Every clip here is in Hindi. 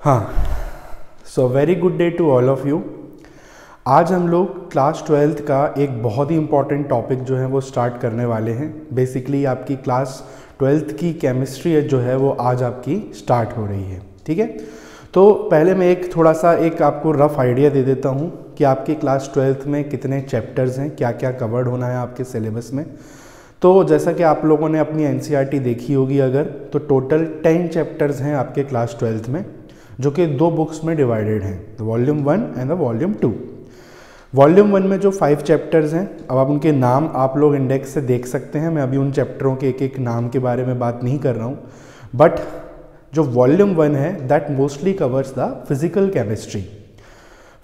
हाँ, so very good day to all of you. आज हम लोग क्लास 12th का एक बहुत ही इम्पॉर्टेंट टॉपिक जो है वो स्टार्ट करने वाले हैं। बेसिकली आपकी क्लास 12th की केमिस्ट्री जो है वो आज आपकी स्टार्ट हो रही है, ठीक है। तो पहले मैं एक आपको रफ आइडिया दे देता हूँ कि आपकी क्लास 12th में कितने चैप्टर्स हैं, क्या क्या कवर्ड होना है आपके सिलेबस में। तो जैसा कि आप लोगों ने अपनी एनसीईआरटी देखी होगी अगर, तो टोटल 10 चैप्टर्स हैं आपके क्लास 12th में, जो कि 2 बुक्स में डिवाइडेड हैं, volume 1 and the volume 2। Volume 1 में जो 5 चैप्टर्स हैं, अब आप उनके नाम आप लोग इंडेक्स से देख सकते हैं। मैं अभी उन चैप्टरों के एक नाम के बारे में बात नहीं कर रहा हूँ, बट जो वॉल्यूम 1 है that mostly covers the physical chemistry.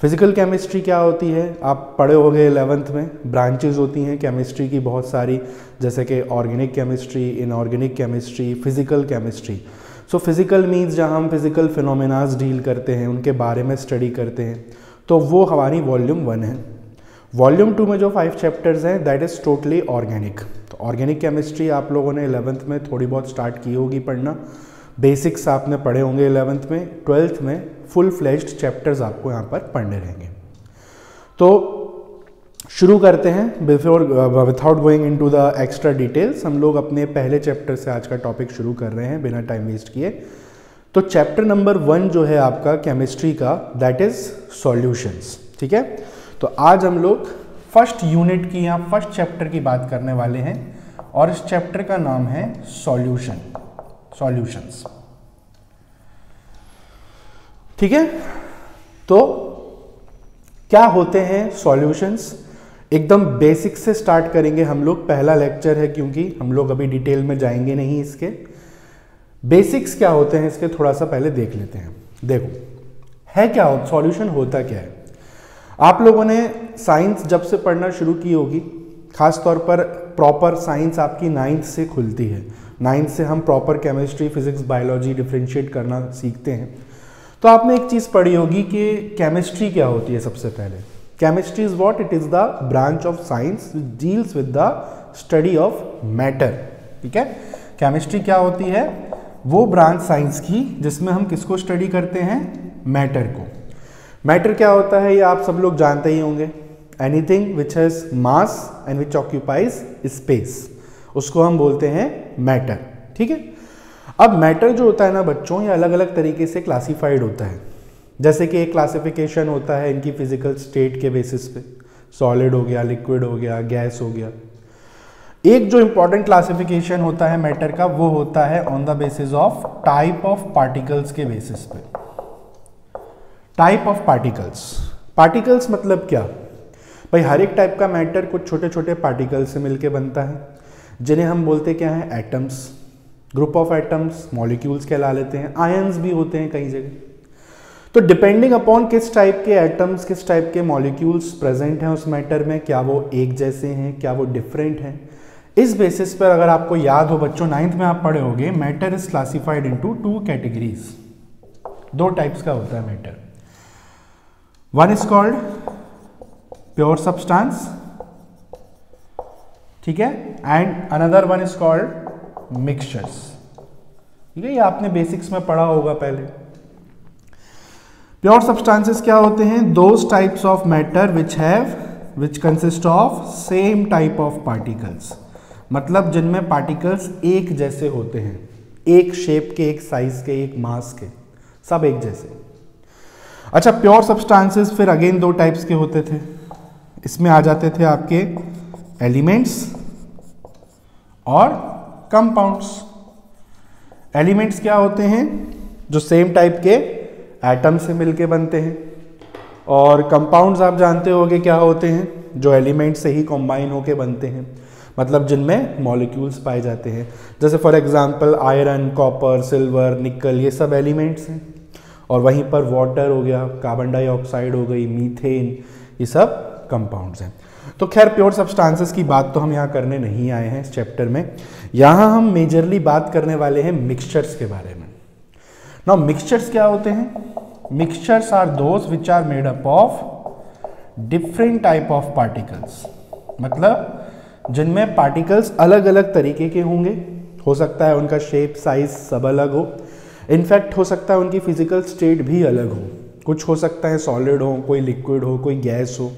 Physical chemistry क्या होती है आप पढ़े होंगे 11th में। ब्रांचेज होती हैं केमिस्ट्री की बहुत सारी, जैसे कि organic chemistry, inorganic chemistry, physical chemistry. So physical means जहाँ हम फिजिकल फिनोमेनास डील करते हैं, उनके बारे में स्टडी करते हैं, तो वो हमारी वॉल्यूम 1 है। वॉल्यूम 2 में जो 5 चैप्टर्स हैं दैट इज़ टोटली ऑर्गेनिक। तो ऑर्गेनिक केमिस्ट्री आप लोगों ने 11th में थोड़ी बहुत स्टार्ट की होगी पढ़ना, बेसिक्स आपने पढ़े होंगे 11th में। 12th में फुल फ्लेज्ड चैप्टर्स आपको यहाँ पर पढ़ने रहेंगे। तो शुरू करते हैं। Without going into the extra details, हम लोग अपने पहले चैप्टर से आज का टॉपिक शुरू कर रहे हैं बिना टाइम वेस्ट किए। तो चैप्टर नंबर 1 जो है आपका केमिस्ट्री का दैट इज सॉल्यूशंस, ठीक है। तो आज हम लोग फर्स्ट यूनिट की या फर्स्ट चैप्टर की बात करने वाले हैं और इस चैप्टर का नाम है सॉल्यूशंस, ठीक है। तो क्या होते हैं सॉल्यूशंस, एकदम बेसिक से स्टार्ट करेंगे हम लोग। पहला लेक्चर है क्योंकि हम लोग अभी डिटेल में जाएंगे नहीं, इसके बेसिक्स क्या होते हैं इसके थोड़ा सा पहले देख लेते हैं। देखो है क्या सॉल्यूशन होता क्या है। आप लोगों ने साइंस जब से पढ़ना शुरू की होगी, खास तौर पर प्रॉपर साइंस आपकी 9th से खुलती है। 9th से हम proper chemistry, physics, biology differentiate करना सीखते हैं। तो आपने एक चीज़ पढ़ी होगी कि केमिस्ट्री क्या होती है। सबसे पहले chemistry is what, it is the branch of science which deals with the study of matter, ठीक है। केमिस्ट्री क्या होती है, वो ब्रांच साइंस की जिसमें हम किसको स्टडी करते हैं, मैटर को। मैटर क्या होता है ये आप सब लोग जानते ही होंगे, anything which has mass and which occupies space, उसको हम बोलते हैं मैटर, ठीक है। अब मैटर जो होता है ना बच्चों, ये अलग अलग तरीके से क्लासिफाइड होता है। जैसे कि एक क्लासिफिकेशन होता है इनकी फिजिकल स्टेट के बेसिस पे, सॉलिड हो गया, लिक्विड हो गया, गैस हो गया। एक जो इंपॉर्टेंट क्लासिफिकेशन होता है मैटर का, वो होता है on the basis of type of particles के बेसिस पे। टाइप ऑफ पार्टिकल्स मतलब क्या भाई, हर एक टाइप का मैटर कुछ छोटे छोटे पार्टिकल से मिलके बनता है, जिन्हें हम बोलते क्या है, atoms. Group of atoms molecules कहला लेते हैं। आयंस भी होते हैं कई जगह। तो डिपेंडिंग अपॉन किस टाइप के एटम्स, किस टाइप के मॉलिक्यूल्स प्रेजेंट हैं उस मैटर में, क्या वो एक जैसे हैं, क्या वो डिफरेंट हैं, इस बेसिस पर अगर आपको याद हो बच्चों 9th में आप पढ़े होंगे, matter is classified into 2 categories. 2 types का होता है matter. One is called pure substance, ठीक है, and another one is called mixtures, ठीक है। ये आपने बेसिक्स में पढ़ा होगा पहले। प्योर सब्सटेंसेस क्या होते हैं, those types of matter which consist of same type of particles, मतलब जिनमें पार्टिकल्स एक जैसे होते हैं, एक शेप के, एक साइज के, एक मास के, सब एक जैसे। अच्छा, प्योर सब्सटेंसेस फिर अगेन 2 टाइप्स के होते थे। इसमें आ जाते थे आपके एलिमेंट्स और कंपाउंड्स। एलिमेंट्स क्या होते हैं, जो सेम टाइप के एटम से मिलके बनते हैं, और कंपाउंड्स आप जानते होंगे क्या होते हैं, जो एलिमेंट से ही कंबाइन होके बनते हैं, मतलब जिनमें मॉलिक्यूल्स पाए जाते हैं। जैसे for example iron, copper, silver, निकल, ये सब एलिमेंट्स हैं। और वहीं पर वाटर हो गया, कार्बन डाइऑक्साइड हो गई, मीथेन, ये सब कंपाउंड्स हैं। तो खैर प्योर सब्सटेंसेस की बात तो हम यहाँ करने नहीं आए हैं इस चैप्टर में। यहाँ हम मेजरली बात करने वाले हैं मिक्सचर्स के बारे में। नाउ मिक्सचर्स क्या होते हैं, mixtures are those which are made up of different type of particles, मतलब जिनमें पार्टिकल्स अलग अलग तरीके के होंगे, हो सकता है उनका शेप, साइज सब अलग हो, इनफैक्ट हो सकता है उनकी फिजिकल स्टेट भी अलग हो, कुछ हो सकता है सॉलिड हो, कोई लिक्विड हो, कोई गैस हो,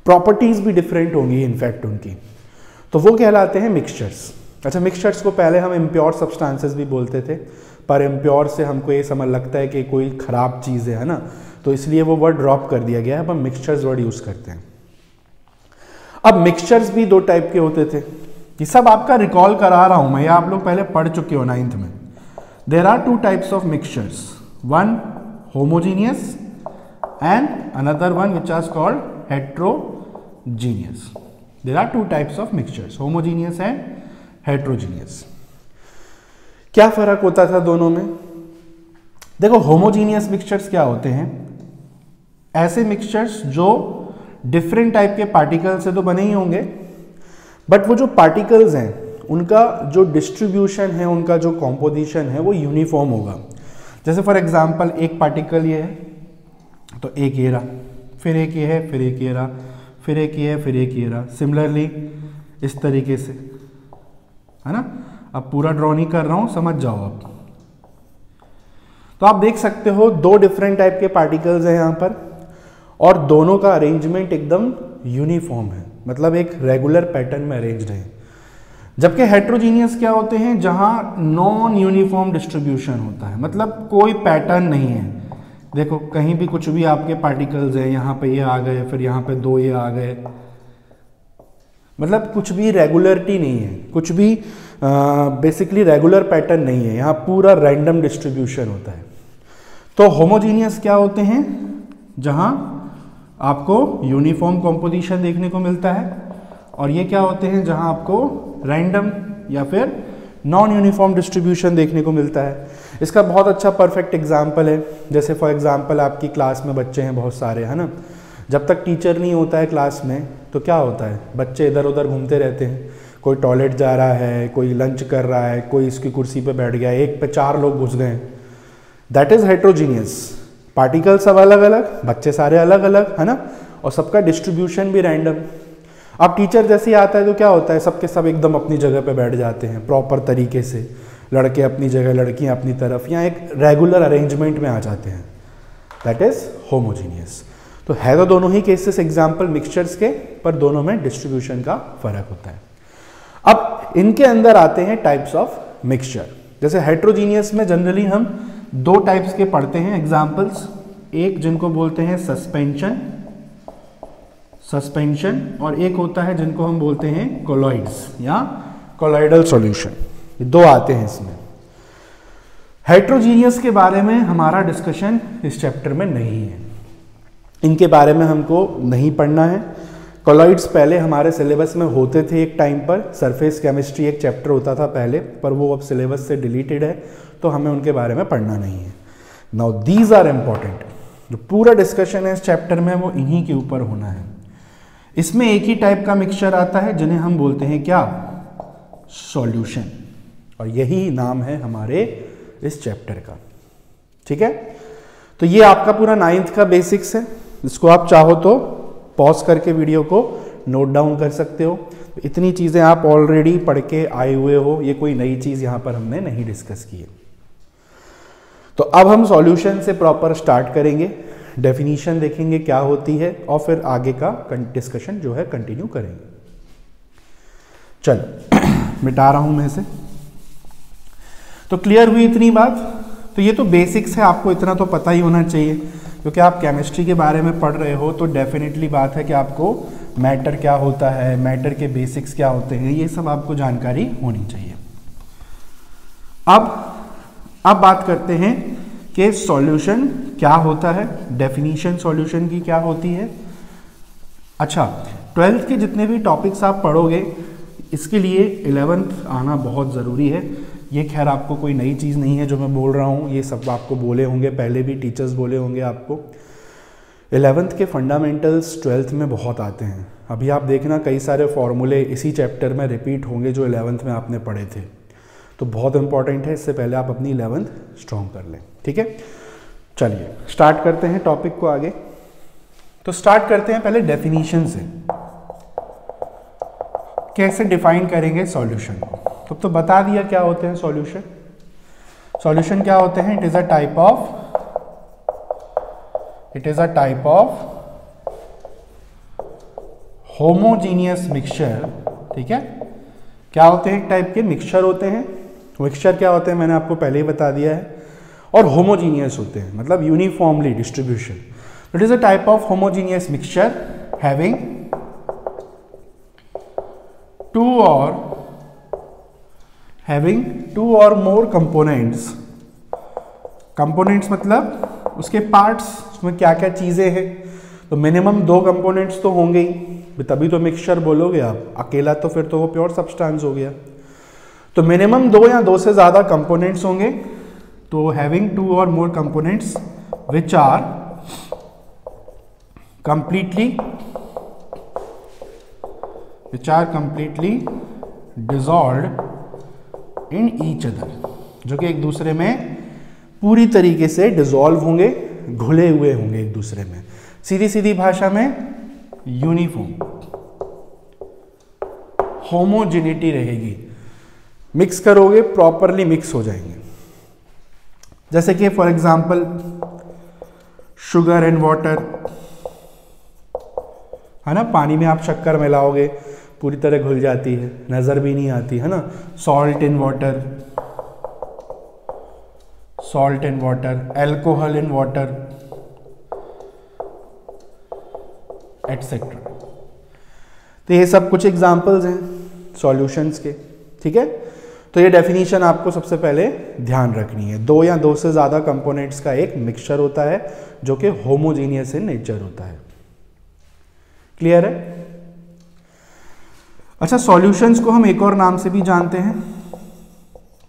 प्रॉपर्टीज भी डिफरेंट होंगी इनफैक्ट उनकी, तो वो कहलाते हैं मिक्सचर्स। अच्छा, मिक्सचर्स को पहले हम इम्प्योर सब्सटेंसेस भी बोलते थे, पर इम्प्योर से हमको ये समझ लगता है कि कोई ख़राब चीज़ है ना, तो इसलिए वो वर्ड ड्रॉप कर दिया गया है, अब हम मिक्सचर्स वर्ड यूज़ करते हैं। अब मिक्सचर्स भी दो टाइप के होते थे, ये सब आपका रिकॉल करा रहा हूँ मैं, या आप लोग पहले पढ़ चुके हो 9th में। There are two types of mixtures, one homogeneous and another one which are called heterogeneous. There are two types of mixtures, homogeneous and heterogeneous. क्या फर्क होता था दोनों में? देखो, होमोजीनियस मिक्सचर्स क्या होते हैं? ऐसे मिक्सचर्स जो डिफरेंट टाइप के पार्टिकल से तो बने ही होंगे, बट वो जो पार्टिकल्स हैं उनका जो डिस्ट्रीब्यूशन है, उनका जो कॉम्पोजिशन है वो यूनिफॉर्म होगा। जैसे फॉर एग्जांपल एक पार्टिकल ये है तो एक ये रहा, फिर एक ये है, फिर एक ये रहा, फिर एक ये है, फिर एक ये रहा, सिमिलरली इस तरीके से, है ना। अब पूरा ड्रॉ नहीं कर रहा हूं, समझ जाओ आप। तो आप देख सकते हो दो डिफरेंट टाइप के पार्टिकल्स हैं यहां पर, और दोनों का अरेंजमेंट एकदम यूनिफॉर्म है, मतलब एक रेगुलर पैटर्न में अरेंज्ड है। जबकि हेट्रोजीनियस क्या होते हैं? जहां नॉन यूनिफॉर्म डिस्ट्रीब्यूशन होता है, मतलब कोई पैटर्न नहीं है। देखो, कहीं भी कुछ भी आपके पार्टिकल्स हैं, यहाँ पे ये आ गए, फिर यहाँ पे दो ये आ गए, मतलब कुछ भी रेगुलरिटी नहीं है, कुछ भी बेसिकली रेगुलर पैटर्न नहीं है, यहाँ पूरा रैंडम डिस्ट्रीब्यूशन होता है। तो होमोजीनियस क्या होते हैं? जहाँ आपको यूनिफॉर्म कॉम्पोजिशन देखने को मिलता है, और ये क्या होते हैं? जहाँ आपको रैंडम या फिर नॉन यूनिफॉर्म डिस्ट्रीब्यूशन देखने को मिलता है। इसका बहुत अच्छा परफेक्ट एग्जाम्पल है, जैसे फॉर एग्जाम्पल आपकी क्लास में बच्चे हैं बहुत सारे, है ना। जब तक टीचर नहीं होता है क्लास में तो क्या होता है? बच्चे इधर उधर घूमते रहते हैं, कोई टॉयलेट जा रहा है, कोई लंच कर रहा है, कोई इसकी कुर्सी पे बैठ गया, एक पे 4 लोग घुस गए। That is heterogeneous. पार्टिकल सब अलग अलग, बच्चे सारे अलग अलग, है ना, और सबका डिस्ट्रीब्यूशन भी रैंडम। अब टीचर जैसे ही आता है तो क्या होता है? सबके सब एकदम अपनी जगह पे बैठ जाते हैं प्रॉपर तरीके से, लड़के अपनी जगह, लड़कियां अपनी तरफ, या एक रेगुलर अरेंजमेंट में आ जाते हैं। That is homogeneous. तो है तो दोनों ही केसेस एग्जाम्पल मिक्सचर्स के, पर दोनों में डिस्ट्रीब्यूशन का फर्क होता है। अब इनके अंदर आते हैं टाइप्स ऑफ मिक्सचर। जैसे हेट्रोजीनियस में जनरली हम दो टाइप्स के पढ़ते हैं एग्जाम्पल्स, एक जिनको बोलते हैं सस्पेंशन, और एक होता है जिनको हम बोलते हैं कोलॉइड्स या कोलॉइडल सॉल्यूशन। ये दो आते हैं इसमें। हेट्रोजीनियस के बारे में हमारा डिस्कशन इस चैप्टर में नहीं है, इनके बारे में हमको नहीं पढ़ना है। कोलॉइड्स पहले हमारे सिलेबस में होते थे एक टाइम पर, सरफेस केमिस्ट्री एक चैप्टर होता था पहले, पर वो अब सिलेबस से डिलीटेड है, तो हमें उनके बारे में पढ़ना नहीं है। Now these are important. जो पूरा डिस्कशन है इस चैप्टर में वो इन्हीं के ऊपर होना है। इसमें एक ही टाइप का मिक्सचर आता है जिन्हें हम बोलते हैं क्या? सॉल्यूशन, और यही नाम है हमारे इस चैप्टर का। ठीक है, तो ये आपका पूरा 9th का बेसिक्स है। इसको आप चाहो तो पॉज करके वीडियो को नोट डाउन कर सकते हो। तो इतनी चीज़ें आप ऑलरेडी पढ़ के आए हुए हो, ये कोई नई चीज़ यहाँ पर हमने नहीं डिस्कस की है। तो अब हम सॉल्यूशन से प्रॉपर स्टार्ट करेंगे, डेफिनीशन देखेंगे क्या होती है, और फिर आगे का डिस्कशन जो है कंटिन्यू करेंगे। चलो मिटा रहा हूं मैं इसे। तो क्लियर हुई इतनी बात? तो ये तो बेसिक्स है, आपको इतना तो पता ही होना चाहिए, क्योंकि आप केमिस्ट्री के बारे में पढ़ रहे हो, तो डेफिनेटली बात है कि आपको मैटर क्या होता है, मैटर के बेसिक्स क्या होते हैं, ये सब आपको जानकारी होनी चाहिए। अब बात करते हैं कि सॉल्यूशन क्या होता है, डेफिनीशन सॉल्यूशन की क्या होती है। अच्छा, 12th के जितने भी टॉपिक्स आप पढ़ोगे, इसके लिए 11th आना बहुत ज़रूरी है। ये खैर आपको कोई नई चीज़ नहीं है जो मैं बोल रहा हूँ, ये सब आपको बोले होंगे पहले भी, टीचर्स बोले होंगे आपको। 11th के फंडामेंटल्स 12th में बहुत आते हैं। अभी आप देखना कई सारे फॉर्मूले इसी चैप्टर में रिपीट होंगे जो 11th में आपने पढ़े थे, तो बहुत इंपॉर्टेंट है। इससे पहले आप अपनी 11th स्ट्रॉन्ग कर लें। ठीक है, चलिए स्टार्ट करते हैं टॉपिक को आगे। तो स्टार्ट करते हैं पहले डेफिनीशन से, कैसे डिफाइन करेंगे सॉल्यूशन को। तो बता दिया क्या होते हैं सॉल्यूशन। सॉल्यूशन क्या होते हैं? It is a type of homogeneous mixture. ठीक है, क्या होते हैं? एक टाइप के मिक्सचर होते हैं। मिक्सचर क्या होते हैं मैंने आपको पहले ही बता दिया है। और होमोजीनियस होते हैं मतलब uniformly distribution. It is a type of homogeneous mixture having two और मोर कंपोनेंट्स। कंपोनेंट्स मतलब उसके पार्ट्स, उसमें क्या क्या चीजें हैं। तो मिनिमम 2 कंपोनेंट्स तो होंगे ही, तभी तो मिक्सचर बोलोगे आप। अकेला तो फिर तो वो प्योर सब्सटेंस हो गया। तो मिनिमम 2 या 2 से ज्यादा कंपोनेंट्स होंगे। तो हैविंग 2 और more components which are completely dissolved in each other, जो कि एक दूसरे में पूरी तरीके से डिसॉल्व होंगे, घुले हुए होंगे एक दूसरे में। सीधी सीधी भाषा में यूनिफॉर्म होमोजेनिटी रहेगी। मिक्स करोगे प्रॉपरली मिक्स हो जाएंगे। जैसे कि for example sugar and water है ना, पानी में आप शक्कर मिलाओगे पूरी तरह घुल जाती है, नजर भी नहीं आती है ना। Salt in water, alcohol in water etcetera. तो ये सब कुछ एग्जांपल्स हैं सॉल्यूशंस के। ठीक है, तो ये डेफिनेशन आपको सबसे पहले ध्यान रखनी है। 2 या 2 से ज्यादा कंपोनेंट्स का एक मिक्सचर होता है जो कि होमोजीनियस इन नेचर होता है। क्लियर है? अच्छा, सॉल्यूशंस को हम एक और नाम से भी जानते हैं।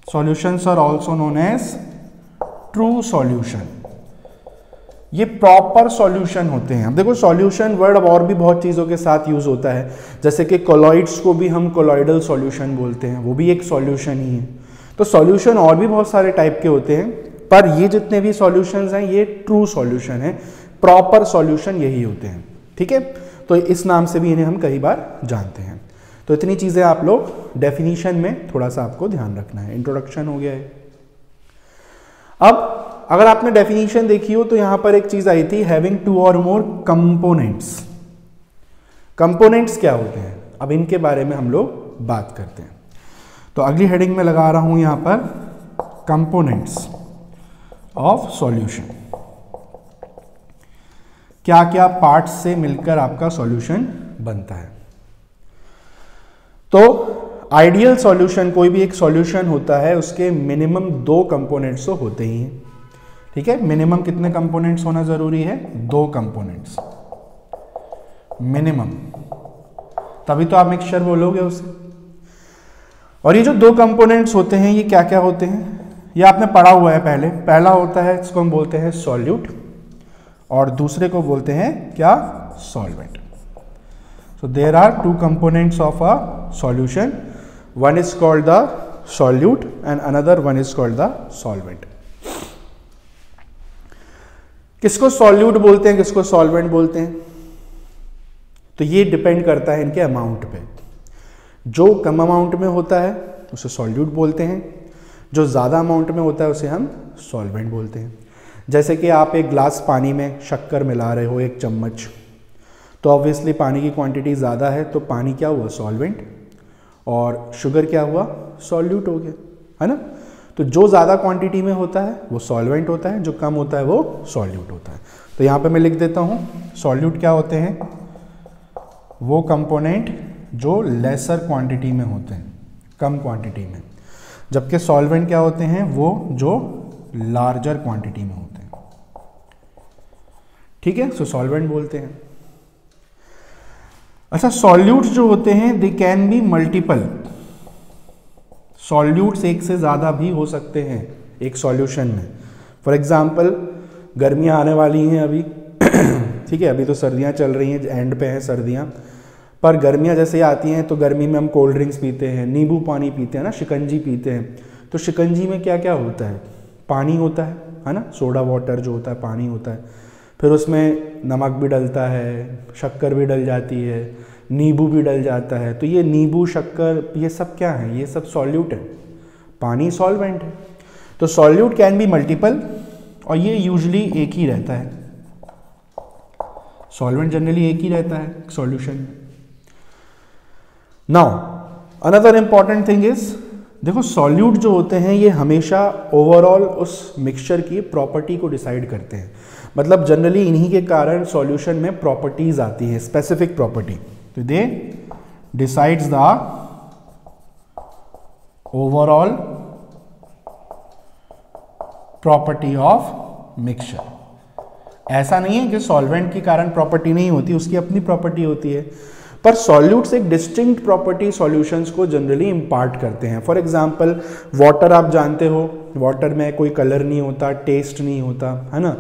Solutions are also known as true solution. ये प्रॉपर सॉल्यूशन होते हैं। अब देखो सॉल्यूशन वर्ड अब और भी बहुत चीज़ों के साथ यूज होता है, जैसे कि कोलॉइड्स को भी हम कोलॉइडल सॉल्यूशन बोलते हैं, वो भी एक सॉल्यूशन ही है। तो सॉल्यूशन और भी बहुत सारे टाइप के होते हैं, पर ये जितने भी सॉल्यूशंस हैं ये ट्रू सॉल्यूशन है। प्रॉपर सॉल्यूशन यही होते हैं। ठीक है, तो इस नाम से भी इन्हें हम कई बार जानते हैं। तो इतनी चीज़ें आप लोग डेफिनीशन में थोड़ा सा आपको ध्यान रखना है। इंट्रोडक्शन हो गया है। अब अगर आपने डेफिनेशन देखी हो तो यहां पर एक चीज आई थी, हैविंग 2 और मोर कंपोनेंट्स। कंपोनेंट्स क्या होते हैं, अब इनके बारे में हम लोग बात करते हैं। तो अगली हेडिंग में लगा रहा हूं यहां पर कंपोनेंट्स ऑफ सॉल्यूशन। क्या क्या पार्ट्स से मिलकर आपका सॉल्यूशन बनता है। तो आइडियल सॉल्यूशन, कोई भी एक सॉल्यूशन होता है उसके मिनिमम 2 कंपोनेंट्स तो होते ही हैं। ठीक है, मिनिमम कितने कंपोनेंट्स होना जरूरी है? 2 कंपोनेंट्स मिनिमम, तभी तो आप मिक्सचर बोलोगे उसे। और ये जो 2 कंपोनेंट्स होते हैं ये क्या क्या होते हैं, ये आपने पढ़ा हुआ है पहले। पहला होता है, इसको हम बोलते हैं सॉल्यूट, और दूसरे को बोलते हैं क्या? Solvent. So there are 2 components of a solution, one is called the solute and another one is called the solvent. किसको सॉल्यूट बोलते हैं, किसको सॉल्वेंट बोलते हैं? तो ये डिपेंड करता है इनके अमाउंट पे। जो कम अमाउंट में होता है उसे सॉल्यूट बोलते हैं, जो ज़्यादा अमाउंट में होता है उसे हम सॉल्वेंट बोलते हैं। जैसे कि आप एक ग्लास पानी में शक्कर मिला रहे हो 1 चम्मच, तो ऑब्वियसली पानी की क्वांटिटी ज़्यादा है तो पानी क्या हुआ? सॉल्वेंट, और शुगर क्या हुआ? सॉल्यूट हो गया, है ना। तो जो ज़्यादा क्वांटिटी में होता है वो सॉल्वेंट होता है, जो कम होता है वो सॉल्यूट होता है। तो यहाँ पे मैं लिख देता हूँ, सॉल्यूट क्या होते हैं? वो कंपोनेंट जो लेसर क्वांटिटी में होते हैं, कम क्वांटिटी में, जबकि सॉल्वेंट क्या होते हैं? वो जो लार्जर क्वांटिटी में होते हैं। ठीक है, सो सॉल्वेंट बोलते हैं। अच्छा, सॉल्यूट्स जो होते हैं they can be multiple. Solutes एक से ज़्यादा भी हो सकते हैं एक सॉल्यूशन में। फॉर एग्जांपल गर्मियाँ आने वाली हैं अभी ठीक है, अभी तो सर्दियाँ चल रही हैं, एंड पे हैं सर्दियाँ, पर गर्मियाँ जैसे आती हैं तो गर्मी में हम कोल्ड ड्रिंक्स पीते हैं, नींबू पानी पीते हैं ना, शिकंजी पीते हैं। तो शिकंजी में क्या क्या होता है? पानी होता है ना, सोडा वाटर जो होता है पानी होता है, फिर उसमें नमक भी डलता है, शक्कर भी डल जाती है, नींबू भी डल जाता है। तो ये नींबू, शक्कर, ये सब क्या है? ये सब सॉल्यूट है, पानी सॉल्वेंट है। तो सॉल्यूट कैन बी मल्टीपल, और ये यूजुअली एक ही रहता है, सॉल्वेंट जनरली एक ही रहता है सॉल्यूशन में। Now another important thing is, देखो सॉल्यूट जो होते हैं ये हमेशा ओवरऑल उस मिक्सचर की प्रॉपर्टी को डिसाइड करते हैं, मतलब जनरली इन्हीं के कारण सॉल्यूशन में प्रॉपर्टीज आती है, स्पेसिफिक प्रॉपर्टी। तो they decides the overall property of mixture. ऐसा नहीं है कि सॉल्वेंट के कारण प्रॉपर्टी नहीं होती, उसकी अपनी प्रॉपर्टी होती है, पर सॉल्यूट्स एक डिस्टिंक्ट प्रॉपर्टी सॉल्यूशंस को जनरली इम्पार्ट करते हैं। फॉर एग्जांपल वाटर आप जानते हो, वाटर में कोई कलर नहीं होता, टेस्ट नहीं होता, है ना,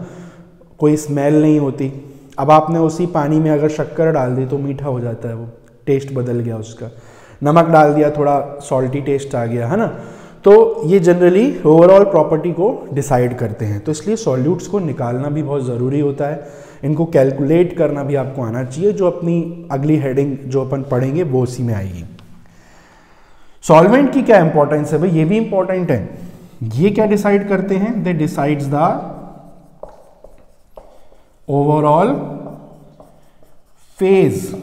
कोई स्मेल नहीं होती। अब आपने उसी पानी में अगर शक्कर डाल दी तो मीठा हो जाता है, वो टेस्ट बदल गया उसका। नमक डाल दिया, थोड़ा सॉल्टी टेस्ट आ गया, है ना। तो ये जनरली ओवरऑल प्रॉपर्टी को डिसाइड करते हैं, तो इसलिए सॉल्यूट्स को निकालना भी बहुत ज़रूरी होता है, इनको कैलकुलेट करना भी आपको आना चाहिए, जो अपनी अगली हेडिंग जो अपन पढ़ेंगे वो उसी में आएगी। सॉल्वेंट की क्या इंपॉर्टेंस है भाई, ये भी इंपॉर्टेंट है। ये क्या डिसाइड करते हैं, they decides the overall phase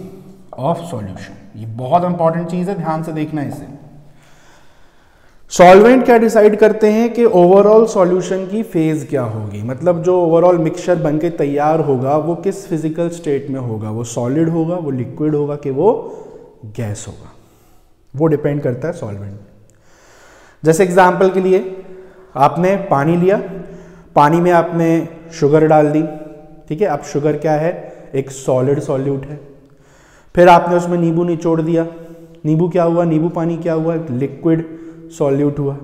of solution. ये बहुत इंपॉर्टेंट चीज है, ध्यान से देखना इसे। सॉल्वेंट क्या डिसाइड करते हैं कि ओवरऑल सॉल्यूशन की फेज क्या होगी, मतलब जो ओवरऑल मिक्सचर बनके तैयार होगा वो किस फिजिकल स्टेट में होगा, वो सॉलिड होगा, वो लिक्विड होगा, कि वो गैस होगा, वो डिपेंड करता है सॉल्वेंट। जैसे एग्जांपल के लिए आपने पानी लिया, पानी में आपने शुगर डाल दी, ठीक है। अब शुगर क्या है, एक सॉलिड सॉल्यूट है। फिर आपने उसमें नींबू निचोड़ दिया, नींबू क्या हुआ, नींबू पानी क्या हुआ, लिक्विड सॉल्यूट हुआ।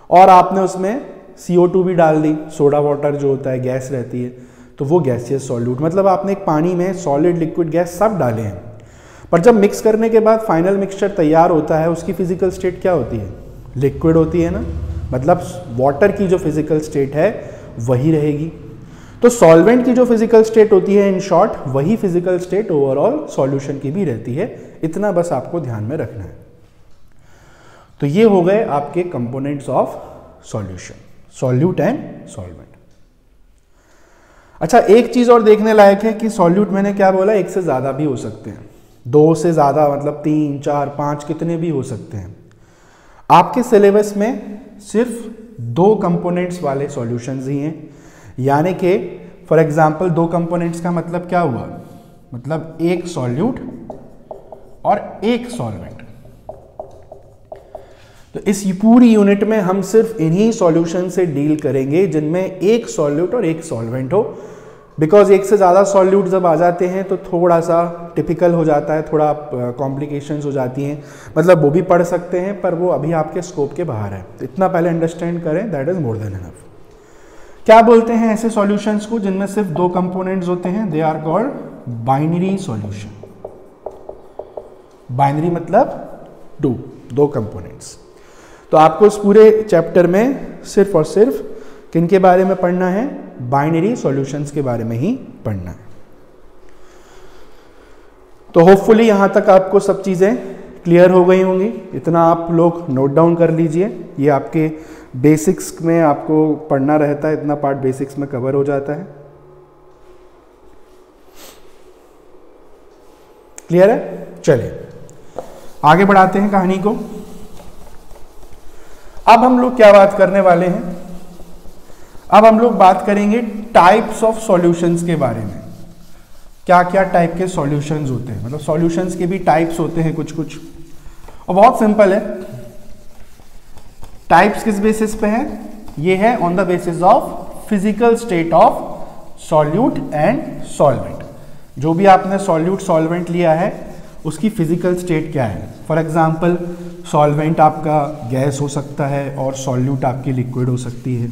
और आपने उसमें CO2 भी डाल दी, सोडा वाटर जो होता है गैस रहती है, तो वो गैसियस सॉल्यूट, मतलब आपने एक पानी में सॉलिड लिक्विड गैस सब डाले हैं। पर जब मिक्स करने के बाद फाइनल मिक्सचर तैयार होता है, उसकी फिजिकल स्टेट क्या होती है, लिक्विड होती है ना, मतलब वाटर की जो फिजिकल स्टेट है वही रहेगी। तो सॉल्वेंट की जो फिजिकल स्टेट होती है, इन शॉर्ट वही फिजिकल स्टेट ओवरऑल सॉल्यूशन की भी रहती है, इतना बस आपको ध्यान में रखना है। तो ये हो गए आपके components of solution, solute and solvent. अच्छा, एक चीज और देखने लायक है कि सॉल्यूट मैंने क्या बोला, एक से ज्यादा भी हो सकते हैं, दो से ज्यादा, मतलब 3, 4, 5 कितने भी हो सकते हैं। आपके सिलेबस में सिर्फ 2 कंपोनेंट्स वाले सॉल्यूशंस ही हैं, यानी कि फॉर एग्जांपल 2 कंपोनेंट्स का मतलब क्या हुआ, मतलब एक सॉल्यूट और एक सॉल्वेंट। तो इस पूरी यूनिट में हम सिर्फ इन्हीं सॉल्यूशन से डील करेंगे जिनमें एक सॉल्यूट और एक सॉल्वेंट हो, बिकॉज एक से ज़्यादा सॉल्यूट जब आ जाते हैं तो थोड़ा सा टिपिकल हो जाता है, थोड़ा कॉम्प्लिकेशंस हो जाती हैं, मतलब वो भी पढ़ सकते हैं पर वो अभी आपके स्कोप के बाहर है। तो इतना पहले अंडरस्टैंड करें, that is more than enough. क्या बोलते हैं ऐसे सॉल्यूशंस को जिनमें सिर्फ 2 कंपोनेंट्स होते हैं, they are called binary solution. Binary मतलब 2 कंपोनेंट्स। तो आपको इस पूरे चैप्टर में सिर्फ और सिर्फ किनके बारे में पढ़ना है, बाइनरी सॉल्यूशंस के बारे में ही पढ़ना है। तो होपफुली यहां तक आपको सब चीजें क्लियर हो गई होंगी, इतना आप लोग नोट डाउन कर लीजिए। ये आपके बेसिक्स में आपको पढ़ना रहता है, इतना पार्ट बेसिक्स में कवर हो जाता है। क्लियर है? चलिए आगे बढ़ाते हैं कहानी को। अब हम लोग क्या बात करने वाले हैं, अब हम लोग बात करेंगे टाइप्स ऑफ सॉल्यूशंस के बारे में। क्या क्या टाइप के सॉल्यूशंस होते हैं, मतलब सॉल्यूशंस के भी टाइप्स होते हैं कुछ कुछ, और बहुत सिंपल है। टाइप्स किस बेसिस पे है, ये है on the basis of physical state of solute and solvent. जो भी आपने सॉल्यूट सॉल्वेंट लिया है उसकी फिजिकल स्टेट क्या है। फॉर एग्जांपल सॉल्वेंट आपका गैस हो सकता है और सॉल्यूट आपकी लिक्विड हो सकती है,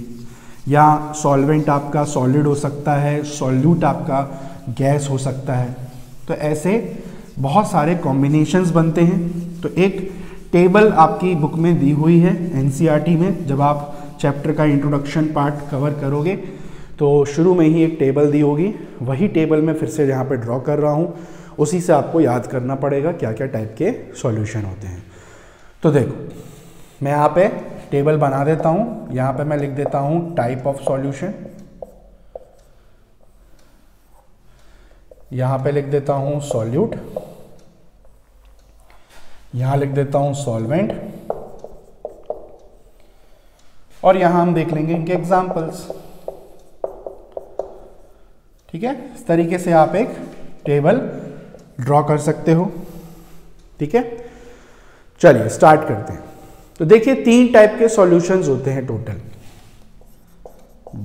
या सॉल्वेंट आपका सॉलिड हो सकता है, सॉल्यूट आपका गैस हो सकता है। तो ऐसे बहुत सारे कॉम्बिनेशंस बनते हैं। तो एक टेबल आपकी बुक में दी हुई है एनसीईआरटी में, जब आप चैप्टर का इंट्रोडक्शन पार्ट कवर करोगे तो शुरू में ही एक टेबल दी होगी, वही टेबल में फिर से यहाँ पे ड्रॉ कर रहा हूँ, उसी से आपको याद करना पड़ेगा क्या क्या टाइप के सॉल्यूशन होते हैं। तो देखो मैं यहाँ पे टेबल बना देता हूं। यहां पे मैं लिख देता हूं टाइप ऑफ सॉल्यूशन, यहां पे लिख देता हूं सॉल्यूट, यहां लिख देता हूं सॉल्वेंट, और यहां हम देख लेंगे इनके एग्जांपल्स। ठीक है, इस तरीके से आप एक टेबल ड्रॉ कर सकते हो। ठीक है, चलिए स्टार्ट करते हैं। तो देखिए 3 टाइप के सॉल्यूशंस होते हैं total,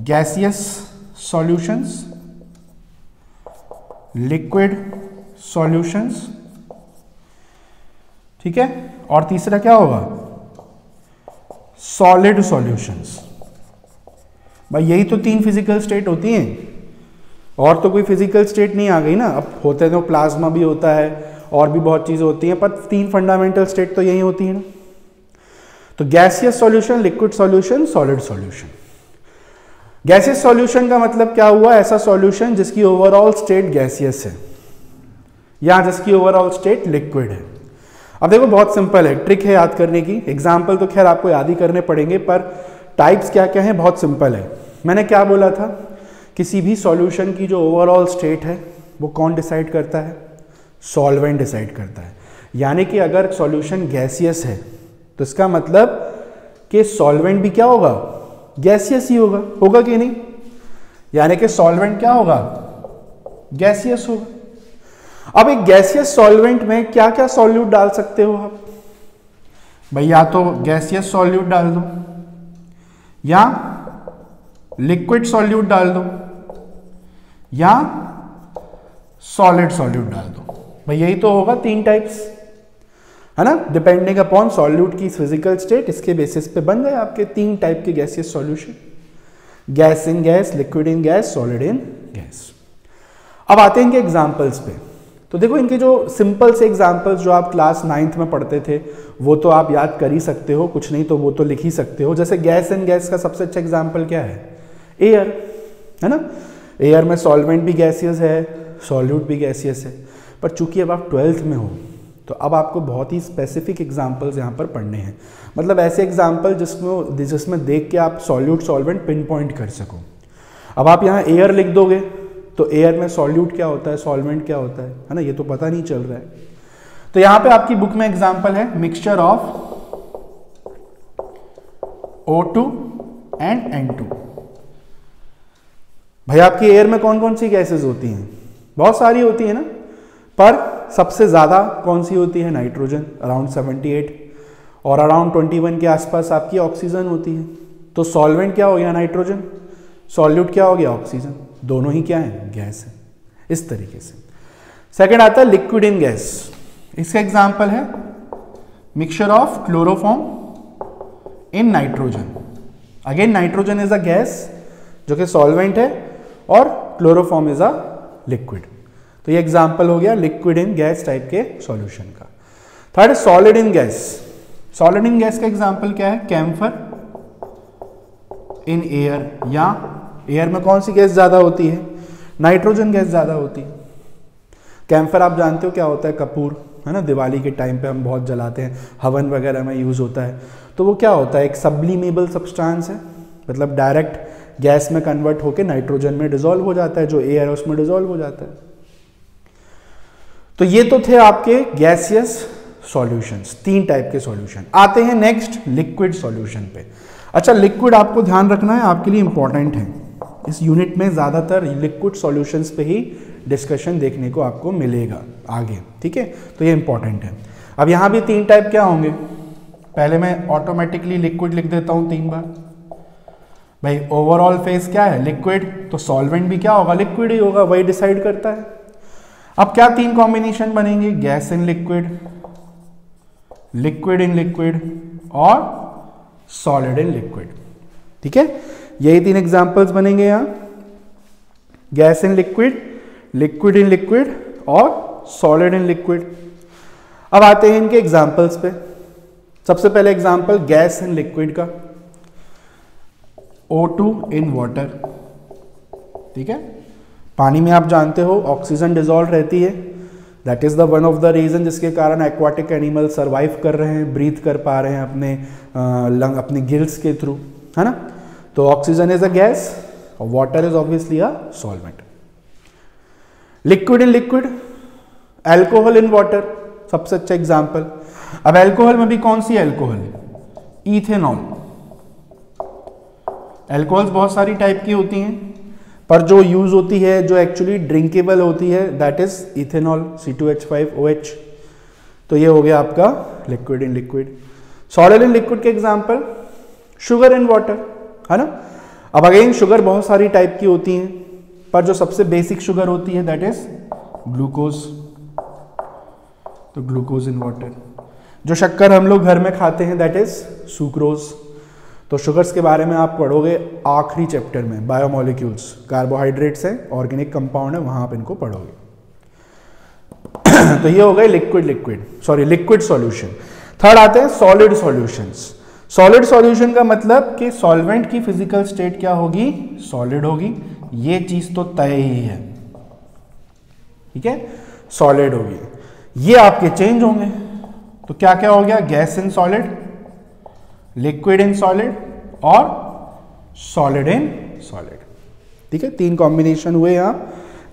gaseous solutions, liquid solutions, ठीक है, और तीसरा क्या होगा, सॉलिड सॉल्यूशंस। भाई यही तो 3 फिजिकल स्टेट होती हैं, और तो कोई फिजिकल स्टेट नहीं आ गई ना। अब होते तो प्लाज्मा भी होता है और भी बहुत चीजें होती हैं, पर 3 फंडामेंटल स्टेट तो यही होती है ना। तो gaseous solution, liquid solution, solid solution. Gaseous solution का मतलब क्या हुआ, ऐसा सॉल्यूशन जिसकी ओवरऑल स्टेट गैसियस है या जिसकी ओवरऑल स्टेट लिक्विड है। अब देखो बहुत सिंपल है, ट्रिक है याद करने की। एग्जाम्पल तो खैर आपको याद ही करने पड़ेंगे, पर टाइप्स क्या क्या है बहुत सिंपल है। मैंने क्या बोला था, किसी भी सॉल्यूशन की जो ओवरऑल स्टेट है वो कौन डिसाइड करता है, सॉल्वेंट डिसाइड करता है। यानी कि अगर सॉल्यूशन गैसियस है तो इसका मतलब कि सॉल्वेंट भी क्या होगा, गैसियस ही होगा कि नहीं। यानी कि सॉल्वेंट क्या होगा, गैसियस होगा। अब एक गैसियस सॉल्वेंट में क्या क्या सॉल्यूट डाल सकते हो आप, भाई या तो गैसियस सॉल्यूट डाल दो या लिक्विड सॉल्यूट डाल दो या सॉलिड सॉल्यूट डाल दो। भाई यही तो होगा 3 टाइप्स, है ना। डिपेंडिंग अपॉन सॉल्यूट की फिजिकल स्टेट, इसके बेसिस पे बन गए आपके 3 टाइप के gaseous solution, gas in gas, liquid in gas, solid in gas. अब आते हैं इनके एग्जांपल्स पे। तो देखो इनके जो सिंपल से एग्जांपल्स जो आप क्लास 9th में पढ़ते थे वो तो आप याद कर ही सकते हो, कुछ नहीं तो वो तो लिख ही सकते हो। जैसे गैस इन गैस का सबसे अच्छा एग्जाम्पल क्या है, एयर, है ना। एयर में सॉल्वेंट भी गैसियस है, सॉल्यूट भी गैसियस है। पर चूंकि अब आप 12th में हो तो अब आपको बहुत ही स्पेसिफिक एग्जांपल्स यहाँ पर पढ़ने हैं, मतलब ऐसे एग्जांपल जिसमें देख के आप सॉल्यूट सॉल्वेंट पिन पॉइंट कर सको। अब आप यहाँ एयर लिख दोगे तो एयर में सॉल्यूट क्या होता है, सॉल्वेंट क्या होता है ना, ये तो पता नहीं चल रहा है। तो यहाँ पे आपकी बुक में एग्जाम्पल है mixture of O2 and N2। भाई आपकी एयर में कौन कौन सी गैसेस होती हैं, बहुत सारी होती है ना, पर सबसे ज़्यादा कौन सी होती है, नाइट्रोजन अराउंड 78, और अराउंड 21 के आसपास आपकी ऑक्सीजन होती है। तो सॉल्वेंट क्या हो गया, नाइट्रोजन, सॉल्यूट क्या हो गया, ऑक्सीजन, दोनों ही क्या है, गैस है। इस तरीके से सेकंड आता है लिक्विड इन गैस। इसका एग्जांपल है mixture of chloroform in nitrogen. Again nitrogen is a gas जो कि सॉल्वेंट है और क्लोरोफॉर्म इज अ लिक्विड। तो ये एग्जांपल हो गया लिक्विड इन गैस टाइप के सॉल्यूशन का। Third solid in gas. Solid in gas का एग्जांपल क्या है, कैम्फर इन एयर, या एयर में कौन सी गैस ज्यादा होती है, नाइट्रोजन गैस ज्यादा होती है। कैम्फर आप जानते हो क्या होता है, कपूर, है ना, दिवाली के टाइम पे हम बहुत जलाते हैं, हवन वगैरह में यूज होता है। तो वो क्या होता है, एक सब्लिमेबल सब्सटेंस है, मतलब डायरेक्ट गैस में कन्वर्ट होकर नाइट्रोजन में डिसॉल्व हो जाता है, जो एयर है उसमें डिसॉल्व हो जाता है। तो ये तो थे आपके गैसियस सॉल्यूशंस, 3 टाइप के सॉल्यूशन। आते हैं नेक्स्ट लिक्विड सॉल्यूशन पे। अच्छा, लिक्विड आपको ध्यान रखना है, आपके लिए इंपॉर्टेंट है। इस यूनिट में ज्यादातर लिक्विड सॉल्यूशंस पे ही डिस्कशन देखने को आपको मिलेगा आगे, ठीक है, तो ये इंपॉर्टेंट है। अब यहां भी 3 टाइप क्या होंगे, पहले मैं ऑटोमेटिकली लिक्विड लिख देता हूं 3 बार। भाई ओवरऑल फेज क्या है, लिक्विड, तो सॉल्वेंट भी क्या होगा, लिक्विड ही होगा, वही डिसाइड करता है। अब क्या 3 कॉम्बिनेशन बनेंगे, gas in liquid, liquid in liquid और सॉलिड इन लिक्विड, ठीक है। यही 3 एग्जांपल्स बनेंगे यहां, gas in liquid, liquid in liquid और सॉलिड इन लिक्विड। अब आते हैं इनके एग्जांपल्स पे। सबसे पहले एग्जांपल गैस इन लिक्विड का, O2 इन वाटर, ठीक है। पानी में आप जानते हो ऑक्सीजन डिसॉल्व रहती है, that is the one of the reason जिसके कारण एक्वाटिक एनिमल सर्वाइव कर रहे हैं, ब्रीथ कर पा रहे हैं अपने लंग, अपने गिल्स के थ्रू, है ना। तो ऑक्सीजन इज अ गैस और water is obviously a solvent. Liquid in liquid, alcohol in water, सबसे अच्छा एग्जाम्पल। अब एल्कोहल में भी कौन सी एल्कोहल? इथेनॉल। एल्कोहल्स बहुत सारी टाइप की होती हैं, पर जो यूज होती है, जो एक्चुअली ड्रिंकेबल होती है, दैट इज इथेनॉल, C2H5OH। तो ये हो गया आपका liquid in liquid. Solid in liquid के एग्जाम्पल, शुगर इन वाटर, है ना। अब अगेन शुगर बहुत सारी टाइप की होती हैं, पर जो सबसे बेसिक शुगर होती है दैट इज ग्लूकोज। तो ग्लूकोज इन वाटर। जो शक्कर हम लोग घर में खाते हैं दैट इज सुक्रोज। तो शुगर्स के बारे में आप पढ़ोगे आखिरी चैप्टर में, बायोमोलिक्यूल्स, कार्बोहाइड्रेट्स हैं, ऑर्गेनिक कंपाउंड है, वहां आप इनको पढ़ोगे। तो ये हो गए लिक्विड सॉल्यूशन। थर्ड आते हैं सॉलिड सॉल्यूशंस। सॉलिड सॉल्यूशन का मतलब कि सॉल्वेंट की फिजिकल स्टेट क्या होगी? सॉलिड होगी। ये चीज तो तय ही है, ठीक है, सॉलिड होगी। ये आपके चेंज होंगे, तो क्या क्या हो गया? Gas in solid, liquid in solid और सॉलिड इन सॉलिड, ठीक है। तीन कॉम्बिनेशन हुए यहां,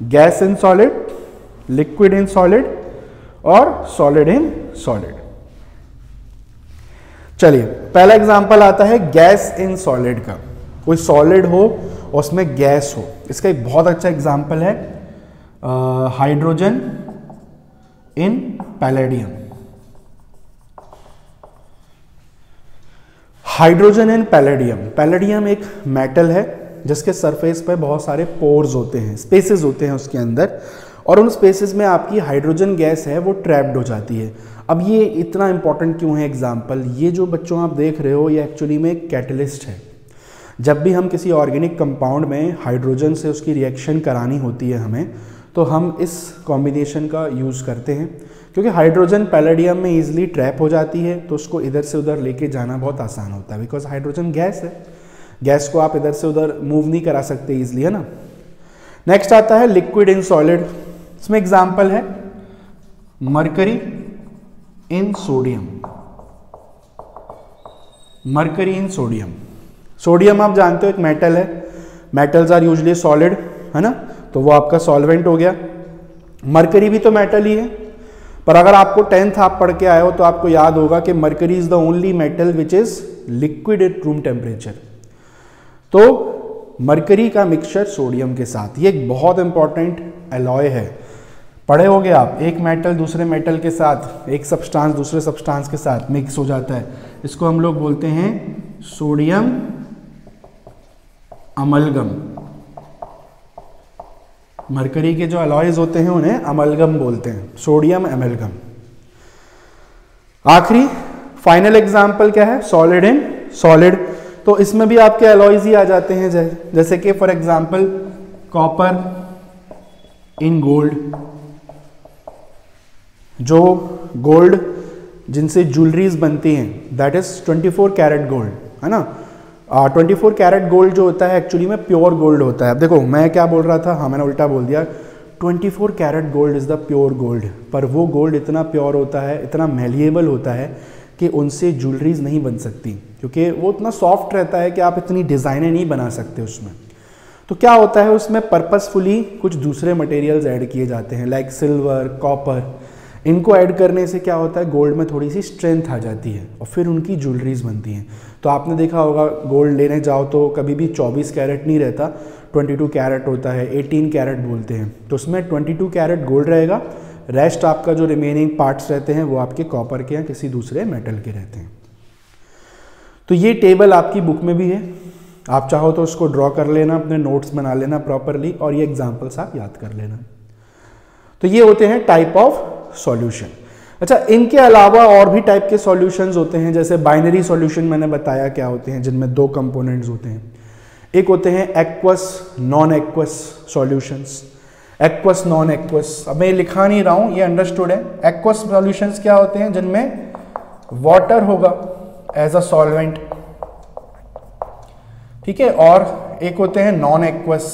gas in solid, liquid in solid और सॉलिड इन सॉलिड। चलिए पहला एग्जांपल आता है गैस इन सॉलिड का। कोई सॉलिड हो और उसमें गैस हो। इसका एक बहुत अच्छा एग्जांपल है hydrogen in palladium. Hydrogen in palladium. Palladium एक मेटल है जिसके सरफेस पे बहुत सारे पोर्स होते हैं, स्पेसेस होते हैं उसके अंदर, और उन स्पेसेस में आपकी हाइड्रोजन गैस है वो ट्रैप्ड हो जाती है। अब ये इतना इंपॉर्टेंट क्यों है एग्जाम्पल? ये जो बच्चों आप देख रहे हो ये एक्चुअली में एक कैटलिस्ट है। जब भी हम किसी ऑर्गेनिक कंपाउंड में हाइड्रोजन से उसकी रिएक्शन करानी होती है हमें, तो हम इस कॉम्बिनेशन का यूज़ करते हैं, क्योंकि हाइड्रोजन पैलेडियम में ईजिली ट्रैप हो जाती है, तो उसको इधर से उधर लेके जाना बहुत आसान होता है, बिकॉज हाइड्रोजन गैस है। गैस को आप इधर से उधर मूव नहीं करा सकते ईजिली, है ना। नेक्स्ट आता है लिक्विड इन सॉलिड। इसमें एग्जाम्पल है मरकरी इन सोडियम। मरकरी इन सोडियम। सोडियम आप जानते हो एक मेटल है, मेटल्स आर यूजुअली सॉलिड, है ना, तो वो आपका सॉल्वेंट हो गया। मरकरी भी तो मेटल ही है, पर अगर आपको 10th आप पढ़ के आए हो तो आपको याद होगा कि mercury is the only metal which is liquid at room temperature. तो मरकरी का मिक्सचर सोडियम के साथ, ये एक बहुत इंपॉर्टेंट एलॉय है। पढ़े होगे आप, एक मेटल दूसरे मेटल के साथ, एक सब्सटेंस दूसरे सब्सटेंस के साथ मिक्स हो जाता है, इसको हम लोग बोलते हैं सोडियम अमलगम। मरकरी के जो अलॉयज होते हैं उन्हें अमलगम बोलते हैं, सोडियम अमलगम। आखिरी फाइनल एग्जाम्पल क्या है? Solid in solid. तो इसमें भी आपके अलॉयज ही आ जाते हैं, जैसे कि for example copper in gold. जो गोल्ड जिनसे ज्वेलरीज बनती हैं दैट इज 24 कैरेट गोल्ड, है ना। 24 कैरेट गोल्ड जो होता है एक्चुअली में प्योर गोल्ड होता है। अब देखो मैं क्या बोल रहा था, हाँ मैंने उल्टा बोल दिया। 24 carat gold is the pure gold, पर वो गोल्ड इतना प्योर होता है, इतना मेलिएबल होता है कि उनसे ज्वेलरीज नहीं बन सकती, क्योंकि वो इतना सॉफ्ट रहता है कि आप इतनी डिज़ाइनें नहीं बना सकते उसमें। तो क्या होता है उसमें पर्पसफुली कुछ दूसरे मटेरियल्स ऐड किए जाते हैं, लाइक सिल्वर, कॉपर। इनको ऐड करने से क्या होता है, गोल्ड में थोड़ी सी स्ट्रेंथ आ जाती है और फिर उनकी ज्वेलरीज बनती हैं। तो आपने देखा होगा गोल्ड लेने जाओ तो कभी भी 24 कैरेट नहीं रहता, 22 कैरेट होता है, 18 कैरेट बोलते हैं। तो उसमें 22 कैरेट गोल्ड रहेगा, रेस्ट आपका जो रिमेनिंग पार्ट्स रहते हैं वो आपके कॉपर के या किसी दूसरे मेटल के रहते हैं। तो ये टेबल आपकी बुक में भी है, आप चाहो तो उसको ड्रॉ कर लेना, अपने नोट्स बना लेना प्रॉपरली, और ये एग्जाम्पल्स आप याद कर लेना। तो ये होते हैं टाइप ऑफ सॉल्यूशन। अच्छा, इनके अलावा और भी टाइप के सॉल्यूशंस होते हैं, जैसे बाइनरी सॉल्यूशन मैंने बताया क्या होते हैं, जिनमें दो कंपोनेंट्स होते हैं। एक होते हैं aqueous, non aqueous solutions. Aqueous, non aqueous, अब मैं लिखा नहीं रहा हूं, ये अंडरस्टूड है। एक्वस सॉल्यूशंस क्या होते हैं? जिनमें वाटर होगा एज अ सॉल्वेंट, ठीक है। और एक होते हैं नॉन एक्वस,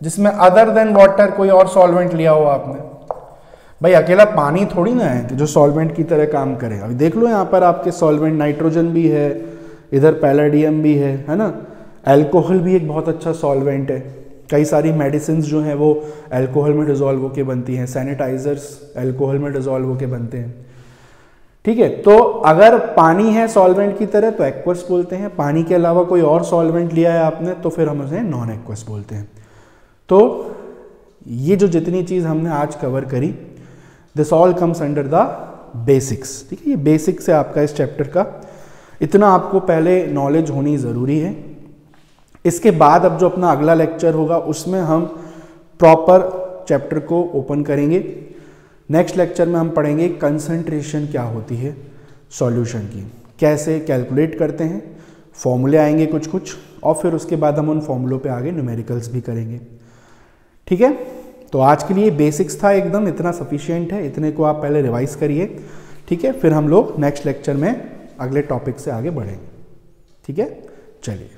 जिसमें अदर देन वाटर कोई और सॉल्वेंट लिया हो आपने। भाई अकेला पानी थोड़ी ना है कि जो सॉल्वेंट की तरह काम करे। अभी देख लो यहाँ पर आपके सॉल्वेंट नाइट्रोजन भी है, इधर पैलेडियम भी है ना। अल्कोहल भी एक बहुत अच्छा सॉल्वेंट है। कई सारी मेडिसिन जो हैं वो अल्कोहल में डिजोल्व होके बनती हैं, सैनिटाइजर्स अल्कोहल में डिजोल्व होके बनते हैं। ठीक है, तो अगर पानी है सॉल्वेंट की तरह तो एक्वस बोलते हैं। पानी के अलावा कोई और सॉल्वेंट लिया है आपने तो फिर हम उसे नॉन एक्वस बोलते हैं। तो ये जो जितनी चीज़ हमने आज कवर करी, this all comes under the basics. ठीक है, ये बेसिक्स है आपका इस चैप्टर का। इतना आपको पहले नॉलेज होनी ज़रूरी है। इसके बाद अब जो अपना अगला लेक्चर होगा उसमें हम प्रॉपर चैप्टर को ओपन करेंगे। नेक्स्ट लेक्चर में हम पढ़ेंगे कंसंट्रेशन क्या होती है सॉल्यूशन की, कैसे कैलकुलेट करते हैं, फॉर्मूले आएंगे कुछ कुछ, और फिर उसके बाद हम उन फॉर्मूलों पे आगे न्यूमेरिकल्स भी करेंगे। ठीक है, तो आज के लिए बेसिक्स था एकदम, इतना सफिशिएंट है, इतने को आप पहले रिवाइज करिए। ठीक है, फिर हम लोग नेक्स्ट लेक्चर में अगले टॉपिक से आगे बढ़ेंगे। ठीक है, चलिए।